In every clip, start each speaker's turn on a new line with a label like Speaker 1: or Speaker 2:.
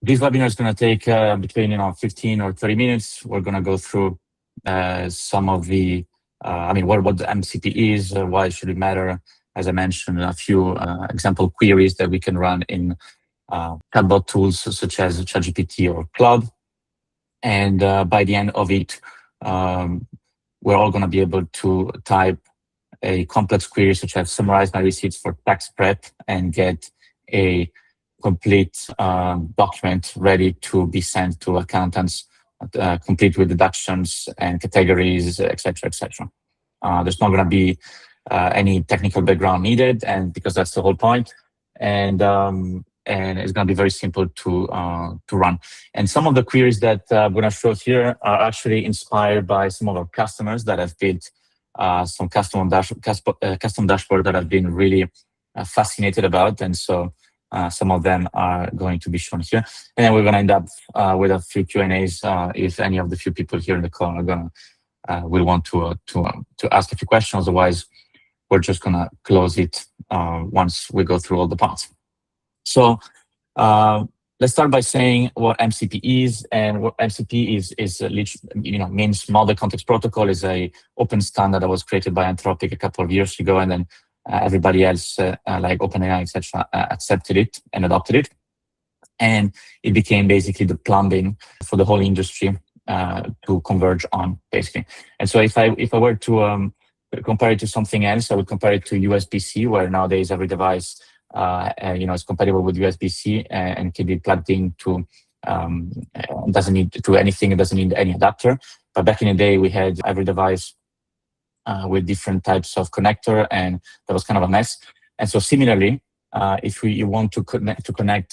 Speaker 1: This webinar is going to take between 15 or 30 minutes. We're going to go through some of the, what the MCP is, why should it matter. As I mentioned, a few example queries that we can run in chatbot tools such as ChatGPT or Claude. And by the end of it, we're all going to be able to type a complex query such as summarize my receipts for tax prep and get a complete document ready to be sent to accountants, complete with deductions and categories, etc., etc. There's not going to be any technical background needed, and because that's the whole point. And it's going to be very simple to run. And some of the queries that I'm going to show here are actually inspired by some of our customers that have built some custom dashboard that I've been really fascinated about. And so some of them are going to be shown here. And then we're going to end up with a few Q&As if any of the few people here in the call are going to will want to ask a few questions. Otherwise, we're just going to close it once we go through all the parts. So let's start by saying what MCP is. And what MCP is means Model Context Protocol. Is a open standard that was created by Anthropic a couple of years ago, and then everybody else like OpenAI, etc., accepted it and adopted it, and it became basically the plumbing for the whole industry to converge on, basically. And so if I were to compare it to something else, I would compare it to USB-C, where nowadays every device is compatible with USB-C and can be plugged into. Doesn't need to do anything. It doesn't need any adapter. But back in the day, we had every device with different types of connector, and that was kind of a mess. And so similarly, if you want to connect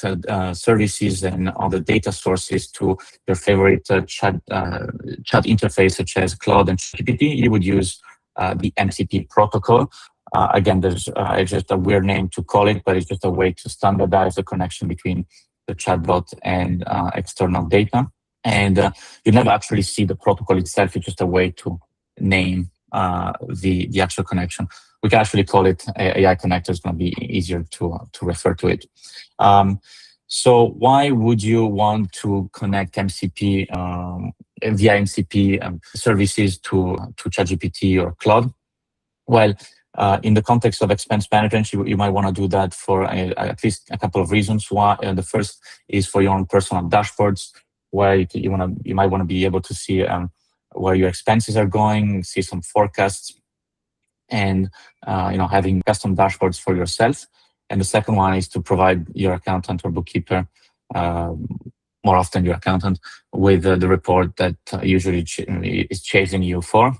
Speaker 1: services and other data sources to your favorite chat interface, such as Claude and ChatGPT, you would use the MCP protocol. Again, there's just a weird name to call it, but it's just a way to standardize the connection between the chatbot and external data. And you never actually see the protocol itself. It's just a way to name the actual connection. We can actually call it AI connector. It's going to be easier to refer to it. So why would you want to connect MCP via MCP services to ChatGPT or Claude? Well, in the context of expense management, you might want to do that for at least a couple of reasons. Why? The first is for your own personal dashboards, where you might want to be able to see where your expenses are going, see some forecasts, and having custom dashboards for yourself. And the second one is to provide your accountant or bookkeeper, more often your accountant, with the report that usually is chasing you for.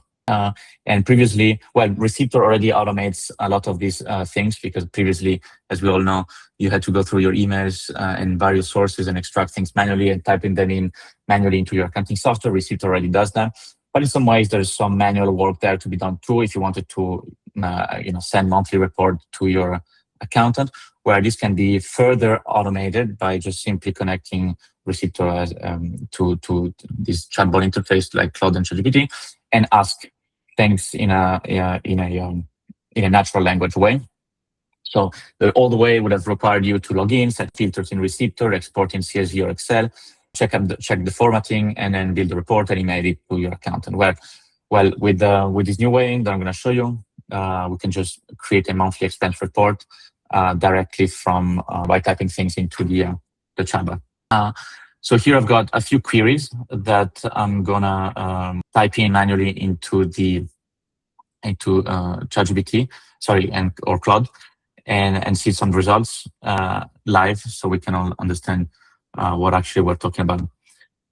Speaker 1: And previously, Receiptor already automates a lot of these things, because previously, as we all know, you had to go through your emails and various sources and extract things manually and typing them in manually into your accounting software. Receiptor already does that. But in some ways, there's some manual work there to be done too, if you wanted to send monthly report to your accountant, where this can be further automated by just simply connecting Receiptor to this chatbot interface like Claude and ChatGPT, and ask things in a natural language way. So all the way would have required you to log in, set filters in Receiptor, export in CSV or Excel, check the formatting, and then build the report and email it to your accountant. Well, with this new way that I'm going to show you, we can just create a monthly expense report directly from by typing things into the chatbot. So here I've got a few queries that I'm gonna type in manually into ChatGPT, or Claude, and see some results live, so we can all understand what actually we're talking about.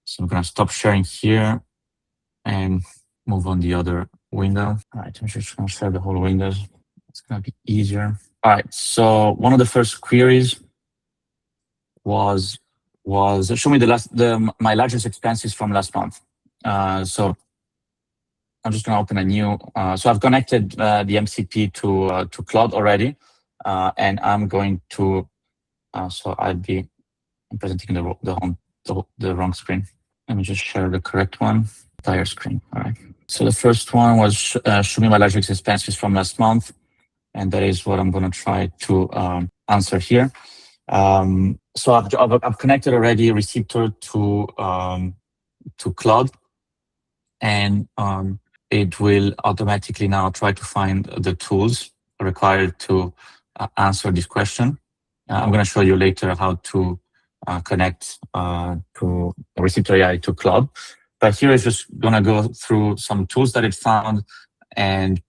Speaker 1: So I'm gonna stop sharing here and move on the other window. All right, I'm just gonna share the whole window. It's gonna be easier. All right, so one of the first queries was show me my largest expenses from last month. So I'm just going to open a new. So I've connected the MCP to Claude already, and I'm going to. So I'm presenting the wrong screen. Let me just share the correct one. Entire screen. All right. So the first one was show me my largest expenses from last month, and that is what I'm going to try to answer here. So I've connected already Receiptor to Claude, and it will automatically now try to find the tools required to answer this question. I'm going to show you later how to connect to Receiptor AI to Claude. But here is just going to go through some tools that it found, and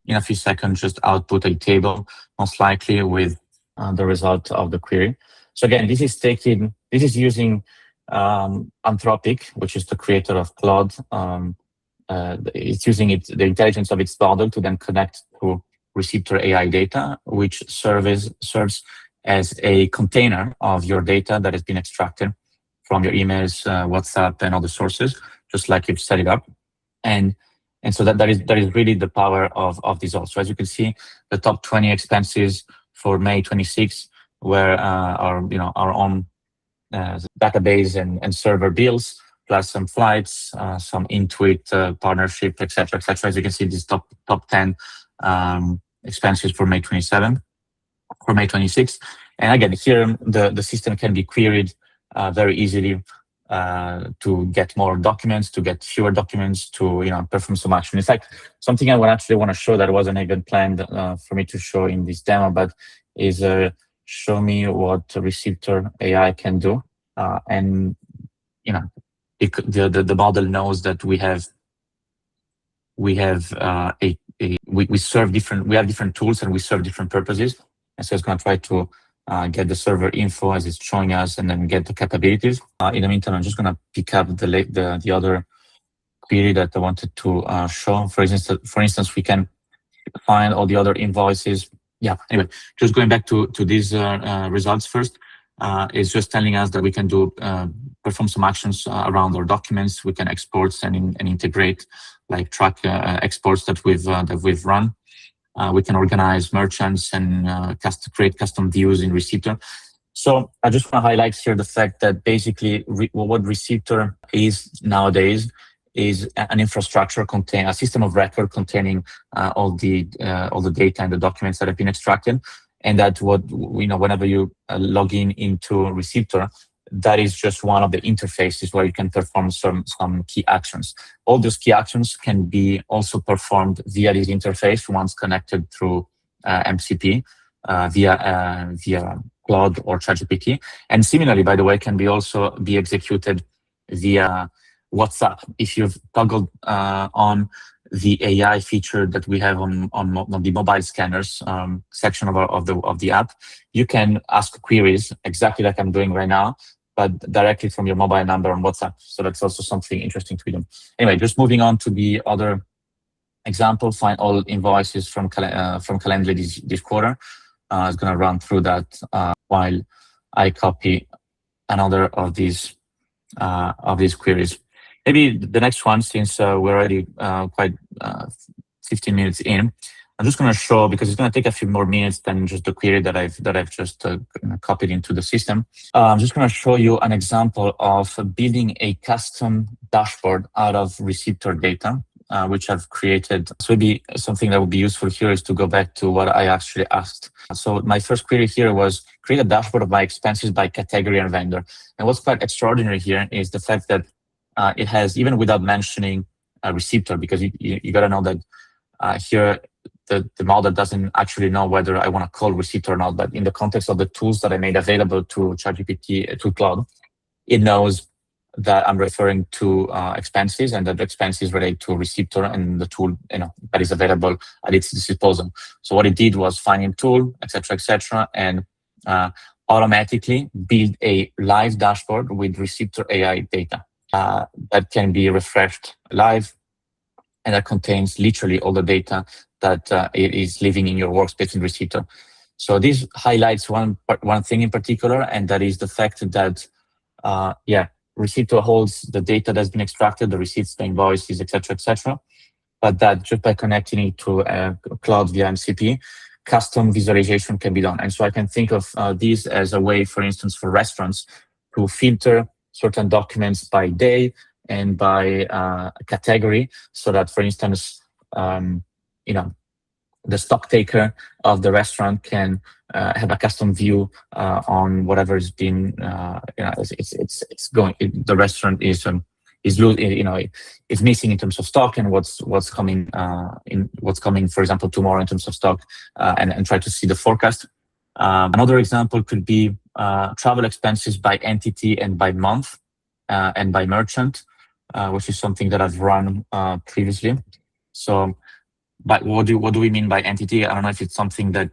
Speaker 1: in a few seconds, just output a table, most likely with the result of the query. So again, this is using Anthropic, which is the creator of Claude. It's using the intelligence of its model to then connect to Receiptor AI data, which serves as a container of your data that has been extracted from your emails, WhatsApp, and other sources, just like you've set it up. And so that is really the power of this also. As you can see, the top 20 expenses for May 26 were our own database and server bills, plus some flights, some Intuit partnership, etc., etc. As you can see, these top 10 expenses for May 27, for May 26. And again, here the system can be queried very easily to get more documents, to get fewer documents, to perform some action. In fact, something I actually want to show that wasn't even planned for me to show in this demo, but is show me what Receiptor AI can do, and the model knows that we have different tools and we serve different purposes, and so it's going to try to get the server info as it's showing us, and then get the capabilities. In the meantime, I'm just going to pick up the other query that I wanted to show. For instance, we can find all the other invoices. Yeah. Anyway, just going back to these results first, it's just telling us that we can do perform some actions around our documents. We can export and integrate, like track exports that we've run. We can organize merchants and create custom views in Receiptor. So I just want to highlight here the fact that basically what Receiptor is nowadays is an infrastructure a system of record containing all the data and the documents that have been extracted, and that whenever you log into Receiptor, that is just one of the interfaces where you can perform some key actions. All those key actions can be also performed via this interface once connected through MCP via Claude or ChatGPT. And similarly, by the way, can also be executed via WhatsApp. If you've toggled on the AI feature that we have on the mobile scanners section of the app, you can ask queries exactly like I'm doing right now, but directly from your mobile number on WhatsApp. So that's also something interesting to do. Anyway, just moving on to the other example, find all invoices from Calendly this quarter. I was going to run through that while I copy another of these queries. Maybe the next one, since we're already quite 15 minutes in, I'm just going to show, because it's going to take a few more minutes than just the query that I've just copied into the system. I'm just going to show you an example of building a custom dashboard out of Receiptor data, which I've created. So maybe something that would be useful here is to go back to what I actually asked. So my first query here was create a dashboard of my expenses by category and vendor. And what's quite extraordinary here is the fact that it has, even without mentioning Receiptor, because you got to know that here the model doesn't actually know whether I want to call Receiptor or not. But in the context of the tools that I made available to ChatGPT, to Claude, it knows that I'm referring to expenses, and that the expenses relate to Receiptor and the tool that is available at its disposal. So what it did was find a tool, etc., and automatically build a live dashboard with Receiptor AI data that can be refreshed live, and that contains literally all the data that it is living in your workspace in Receiptor. So this highlights one thing in particular, and that is the fact that Receiptor holds the data that's been extracted, the receipts, the invoices, etc., but that just by connecting it to Claude via MCP, custom visualization can be done. And so I can think of this as a way, for instance, for restaurants to filter certain documents by day and by category, so that, for instance, the stock taker of the restaurant can have a custom view on whatever has been, it's going. The restaurant is is missing in terms of stock, and what's coming for example tomorrow in terms of stock, and try to see the forecast. Another example could be travel expenses by entity and by month, and by merchant, which is something that I've run previously. So, but what do we mean by entity? I don't know if it's something that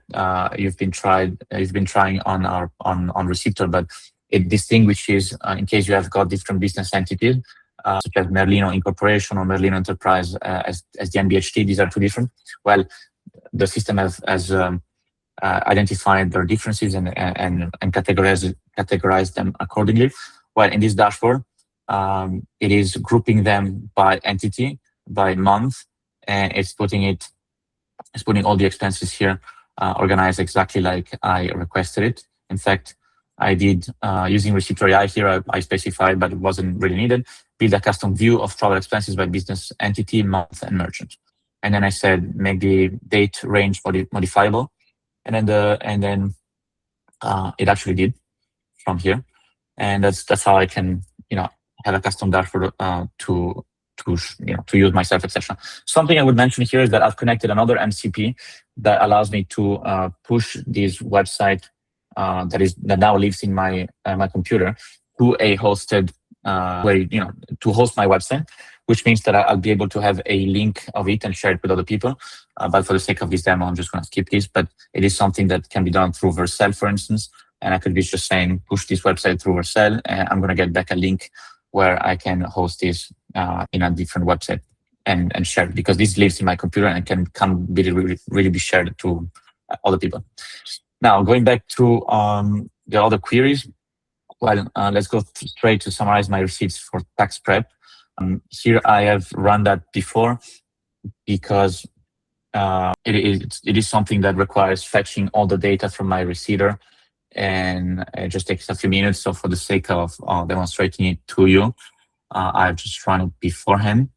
Speaker 1: you've been trying on Receiptor, but it distinguishes in case you have got different business entities, such as Merlino Incorporation or Merlino Enterprise as the MBHT. These are two different. Well, the system has identified their differences and categorize them accordingly. Well, in this dashboard, it is grouping them by entity, by month, and it's putting all the expenses here, organized exactly like I requested it. In fact, I did using Receiptor AI here. I specified, but it wasn't really needed. Build a custom view of travel expenses by business entity, month, and merchant. And then I said make the date range modifiable, and then it actually did from here, and that's how I can have a custom dashboard to use myself, etc. Something I would mention here is that I've connected another MCP that allows me to push this website that now lives in my computer to a hosted way, to host my website, which means that I'll be able to have a link of it and share it with other people. But for the sake of this demo, I'm just going to skip this. But it is something that can be done through Vercel, for instance. And I could be just saying, push this website through Vercel, and I'm going to get back a link where I can host this in a different website and share it, because this lives in my computer and can really be shared to other people. Now, going back to the other queries, well, let's go straight to summarize my receipts for tax prep. Here I have run that before because it is something that requires fetching all the data from my receiver, and it just takes a few minutes. So for the sake of demonstrating it to you, I've just run it beforehand,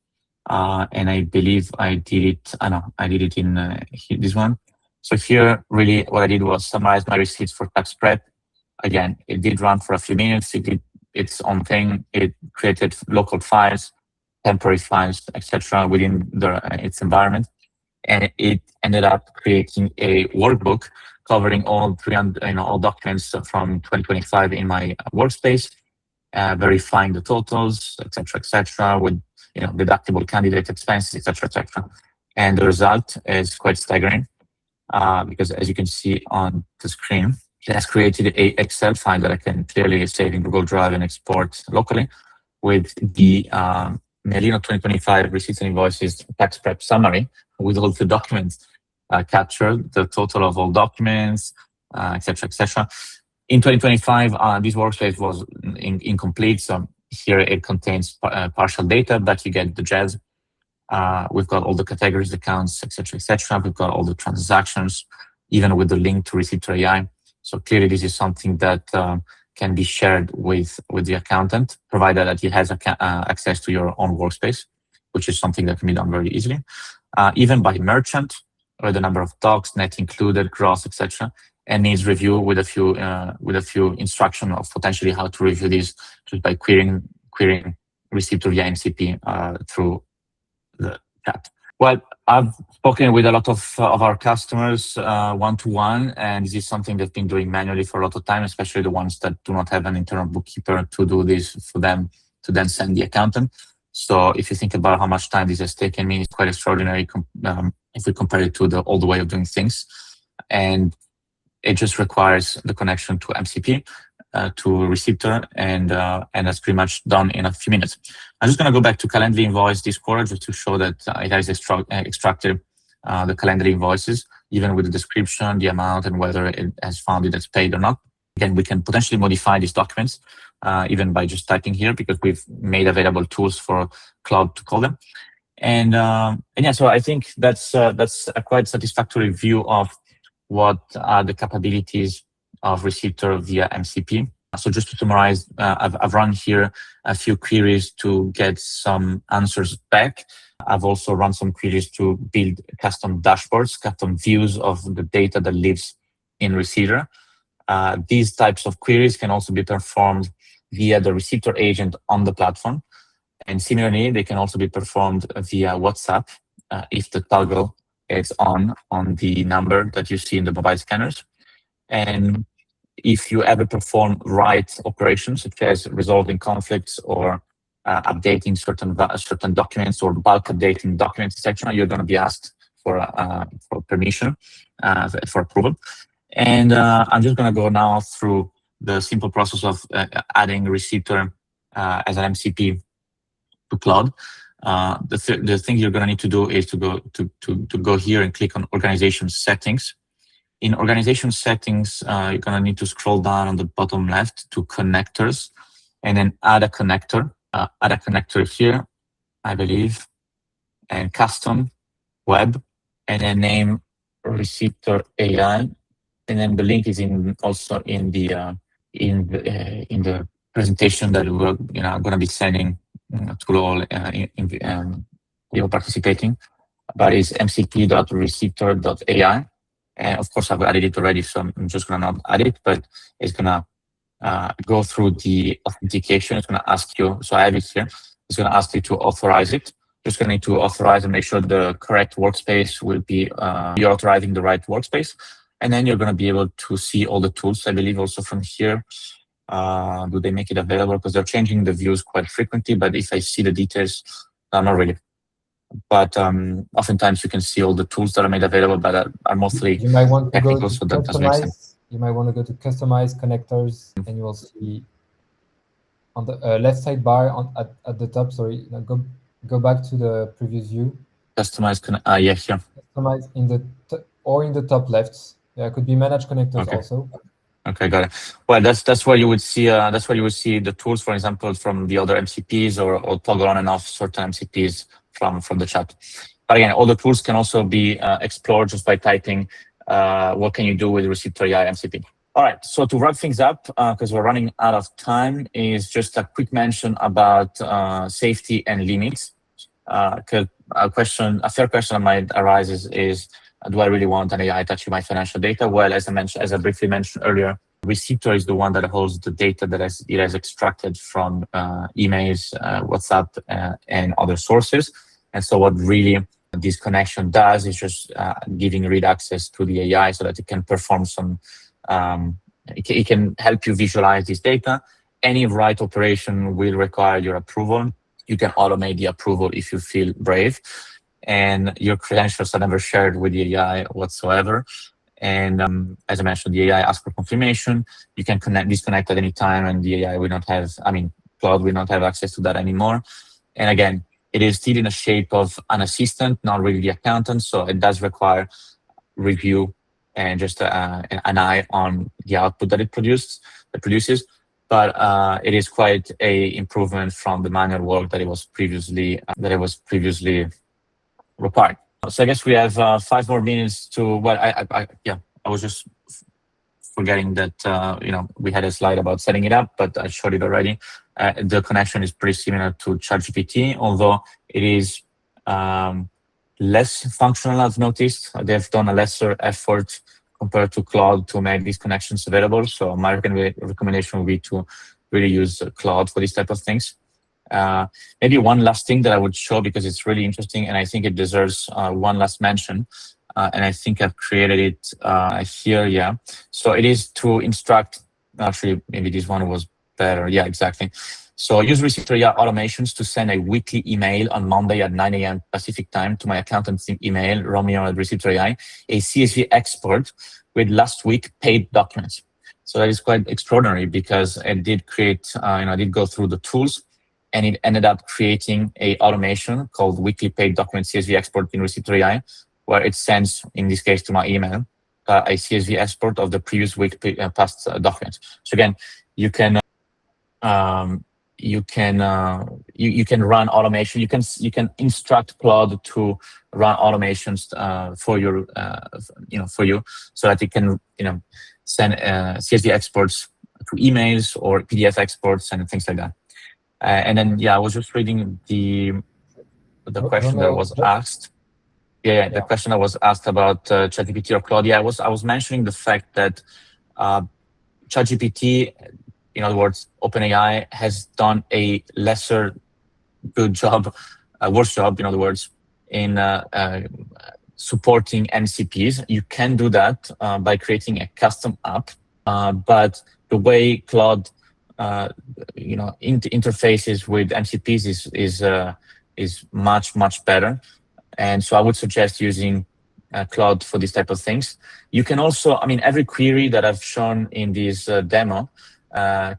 Speaker 1: and I believe I did it. I did it in this one. So here, really, what I did was summarize my receipts for tax prep. Again, it did run for a few minutes. It did its own thing. It created local files, temporary files, etc., within its environment, and it ended up creating a workbook covering all 300, all documents from 2025 in my workspace, verifying the totals, etc., with deductible candidate expenses, etc. And the result is quite staggering, because as you can see on the screen, it has created a Excel file that I can clearly save in Google Drive and export locally with the Merlino 2025 receipts and invoices tax prep summary with all the documents captured, the total of all documents, etc. In 2025, this workspace was incomplete, so here it contains partial data, but you get the jazz. We've got all the categories, accounts, etc. We've got all the transactions, even with the link to Receiptor AI. So clearly, this is something that can be shared with the accountant, provided that he has access to your own workspace, which is something that can be done very easily. Even by merchant, or the number of docs, net included, gross, etc., and needs review with a few instructions of potentially how to review this just by querying Receiptor via MCP through the chat. Well, I've spoken with a lot of our customers one-to-one, and this is something they've been doing manually for a lot of time, especially the ones that do not have an internal bookkeeper to do this for them, to then send the accountant. So if you think about how much time this has taken me, it's quite extraordinary if we compare it to the old way of doing things. And it just requires the connection to MCP, to Receiptor, and that's pretty much done in a few minutes. I'm just going to go back to calendar invoice this quarter just to show that it has extracted the calendar invoices, even with the description, the amount, and whether it has found it as paid or not. Again, we can potentially modify these documents even by just typing here, because we've made available tools for Claude to call them. And yeah, so I think that's a quite satisfactory view of what are the capabilities of Receiptor via MCP. So just to summarize, I've run here a few queries to get some answers back. I've also run some queries to build custom dashboards, custom views of the data that lives in Receiptor. These types of queries can also be performed via the Receiptor agent on the platform. And similarly, they can also be performed via WhatsApp if the toggle is on the number that you see in the mobile scanners. And if you ever perform write operations, such as resolving conflicts or updating certain documents or bulk updating documents, etc., you're going to be asked for permission, for approval. And I'm just going to go now through the simple process of adding Receiptor as an MCP to Claude. The thing you're going to need to do is to go here and click on Organization Settings. In Organization Settings, you're going to need to scroll down on the bottom left to Connectors, and then add a connector. Add a connector here, I believe, and Custom Web, and then name Receiptor AI. And then the link is also in the presentation that we're going to be sending to all people participating. But it's mcp.receiptor.ai, and of course I've added it already, so I'm just going to not add it, but it's going to go through the authentication. It's going to ask you. So I have it here. It's going to ask you to authorize it. Just going to need to authorize and make sure the correct workspace will be you're authorizing the right workspace. And then you're going to be able to see all the tools, I believe, also from here. Do they make it available? Because they're changing the views quite frequently, but if I see the details, not really. But oftentimes you can see all the tools that are made available, but are mostly
Speaker 2: you might want to
Speaker 1: technical,
Speaker 2: go to
Speaker 1: so that doesn't make sense.
Speaker 2: You might want to go to Customize Connectors, and you will see on the left sidebar at the top. Sorry, go back to the previous view.
Speaker 1: Customize, yeah, here.
Speaker 2: Customize in the top left. Yeah, it could be Manage Connectors also.
Speaker 1: Okay, got it. Well, that's where you would see the tools, for example, from the other MCPs or toggle on and off certain MCPs from the chat. But again, all the tools can also be explored just by typing what can you do with Receiptor AI MCP. All right, so to wrap things up, because we're running out of time, is just a quick mention about safety and limits. Because a fair question that might arise is do I really want an AI touching my financial data? Well, as I briefly mentioned earlier, Receiptor is the one that holds the data that it has extracted from emails, WhatsApp, and other sources. And so what really this connection does is just giving read access to the AI so that it can perform some, it can help you visualize this data. Any write operation will require your approval. You can automate the approval if you feel brave. And your credentials are never shared with the AI whatsoever. And as I mentioned, the AI asks for confirmation. You can disconnect at any time, and the AI will not have, Claude will not have access to that anymore. And again, it is still in a shape of an assistant, not really the accountant. So it does require review and just an eye on the output that it produces. But it is quite a improvement from the manual work that it was previously required. So I guess we have 5 more minutes to. Well, I was just forgetting that we had a slide about setting it up, but I showed it already. The connection is pretty similar to ChatGPT, although it is less functional. I've noticed they've done a lesser effort compared to Claude to make these connections available. So my recommendation would be to really use Claude for these type of things. Maybe one last thing that I would show, because it's really interesting and I think it deserves one last mention. And I think I've created it here. Yeah. So it is to instruct. Actually, maybe this one was better. Yeah, exactly. So use Receiptor AI automations to send a weekly email on Monday at 9 a.m. Pacific time to my accountant's email, Romeo@Receiptor AI, a CSV export with last week paid documents. So that is quite extraordinary because it did create, I did go through the tools, and it ended up creating a automation called weekly paid document CSV export in Receiptor AI, where it sends, in this case to my email, a CSV export of the previous week past documents. So again, you can run automation. You can instruct Claude to run automations for you, so that it can send CSV exports to emails or PDF exports and things like that. And then I was just reading the question that was asked. Yeah, the question that was asked about ChatGPT or Claude. Yeah, I was mentioning the fact that ChatGPT, in other words, OpenAI, has done a lesser good job, worse job, in other words, in supporting MCPs. You can do that by creating a custom app, but the way Claude, interfaces with MCPs is much better. And so I would suggest using Claude for these type of things. You can also, I mean, every query that I've shown in this demo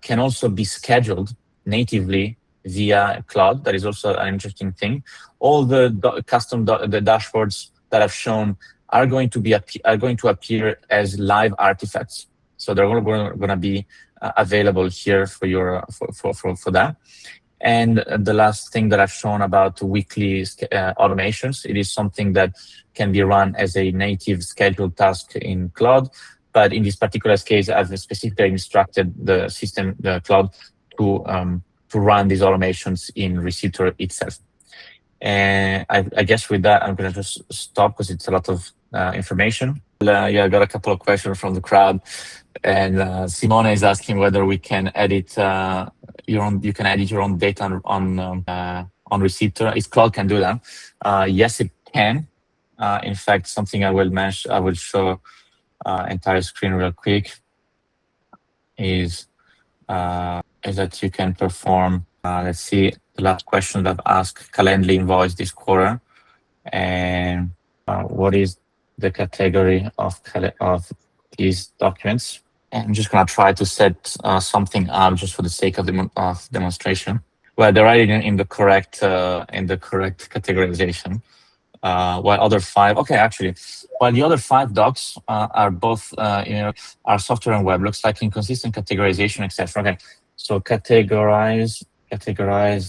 Speaker 1: can also be scheduled natively via Claude. That is also an interesting thing. All the the dashboards that I've shown are going to appear as live artifacts. So they're going to be available here for your for that. And the last thing that I've shown about weekly automations, it is something that can be run as a native scheduled task in Claude. But in this particular case, I've specifically instructed the system, the Claude, to run these automations in Receiptor itself. And I guess with that, I'm going to just stop because it's a lot of information. Yeah, I got a couple of questions from the crowd. And Simone is asking whether we can edit you can edit your own data on Receiptor. If Claude can do that, yes, it can. In fact, something I will mention, I will show entire screen real quick. Is that you can perform. Let's see the last question that I've asked: Calendly invoice this quarter, and what is the category of these documents? And I'm just going to try to set something up just for the sake of demonstration. Well, they're right in the correct categorization. While other five, okay, actually, while the other five docs are both, are software and web, looks like inconsistent categorization, etc. Okay, so categorize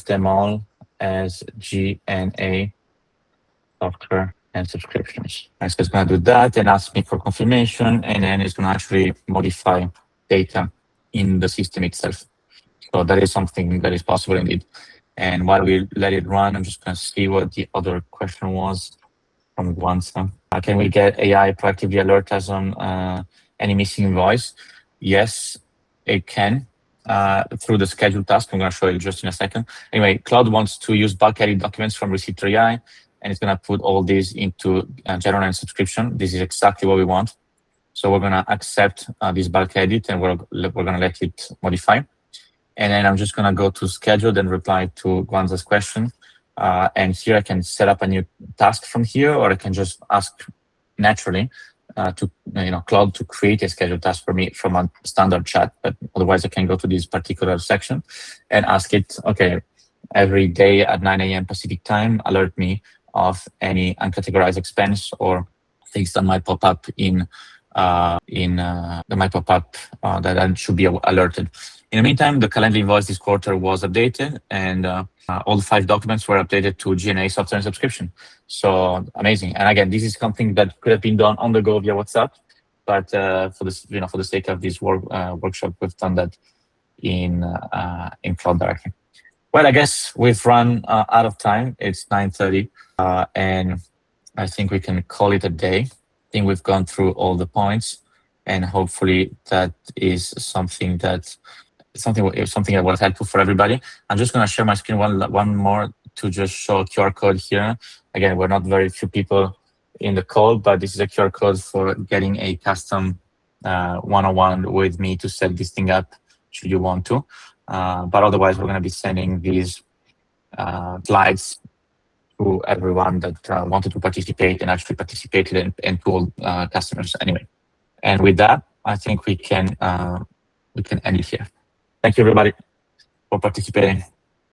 Speaker 1: them all as G and A, software and subscriptions. And so it's going to do that and ask me for confirmation, and then it's going to actually modify data in the system itself. So that is something that is possible indeed. And while we let it run, I'm just going to see what the other question was from Guanza. Can we get AI proactively alert us on any missing invoice? Yes, it can through the scheduled task. I'm going to show you just in a second. Anyway, Claude wants to use bulk edit documents from Receiptor AI, and it's going to put all these into general and subscription. This is exactly what we want. So we're going to accept this bulk edit, and we're going to let it modify. And then I'm just going to go to scheduled and reply to Guanza's question. And here I can set up a new task from here, or I can just ask naturally to Claude to create a scheduled task for me from a standard chat. But otherwise, I can go to this particular section and ask it, okay, every day at 9 a.m. Pacific time, alert me of any uncategorized expense or things that might pop up that I should be alerted. In the meantime, the Calendly invoice this quarter was updated, and all the 5 documents were updated to G&A software and subscription. So amazing! And again, this is something that could have been done on the go via WhatsApp, but for this, for the sake of this workshop, we've done that in Claude directly. Well, I guess we've run out of time. It's 9:30, and I think we can call it a day. I think we've gone through all the points, and hopefully that is something that was helpful for everybody. I'm just going to share my screen one more to just show a QR code here. Again, we're not very few people in the call, but this is a QR code for getting a custom one-on-one with me to set this thing up should you want to. But otherwise, we're going to be sending these slides to everyone that wanted to participate and actually participated, and to all customers anyway. And with that, I think we can end it here. Thank you, everybody, for participating.